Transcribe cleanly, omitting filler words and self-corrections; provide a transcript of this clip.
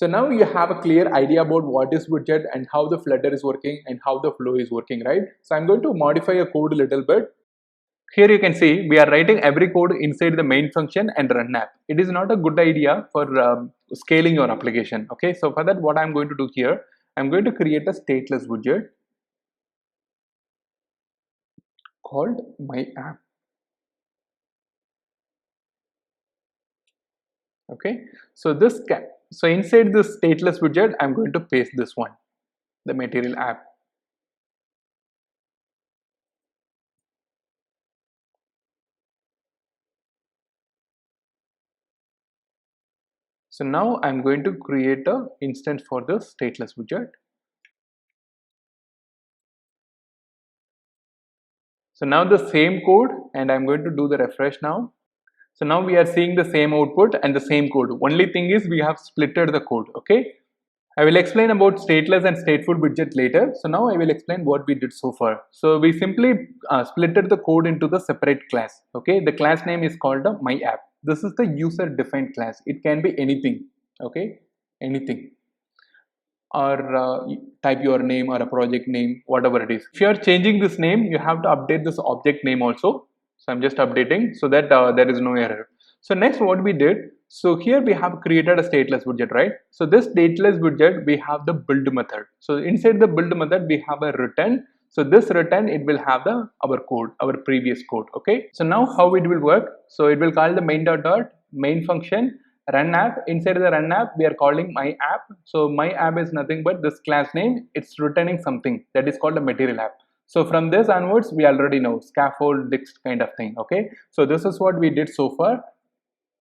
So now you have a clear idea about what is widget and how the Flutter is working and how the flow is working, right? So I'm going to modify a code a little bit. Here you can see we are writing every code inside the main function and run app. It is not a good idea for scaling your application. Okay, so for that, what I'm going to do here, I'm going to create a stateless widget called my app. Okay, so so inside this stateless widget, I'm going to paste this one, the material app. So now I'm going to create a instance for the stateless widget. So now the same code, and I'm going to do the refresh now. So now we are seeing the same output and the same code. Only thing is we have splitted the code. Okay. I will explain about stateless and stateful widget later. So now I will explain what we did so far. So we simply splitted the code into the separate class. Okay. The class name is called my app. This is the user defined class. It can be anything. Okay. Anything. Or type your name or a project name, whatever it is. If you are changing this name, you have to update this object name also. So I'm just updating so that there is no error. So next what we did, so here we have created a stateless widget, right? So this stateless widget, we have the build method. So inside the build method, we have a return. So this return, it will have our code, our previous code. Okay. So now how it will work? So it will call the main function run app. Inside the run app, we are calling my app. So my app is nothing but this class name. It's returning something that is called a material app. So from this onwards, we already know scaffold, dict kind of thing. Okay. So this is what we did so far.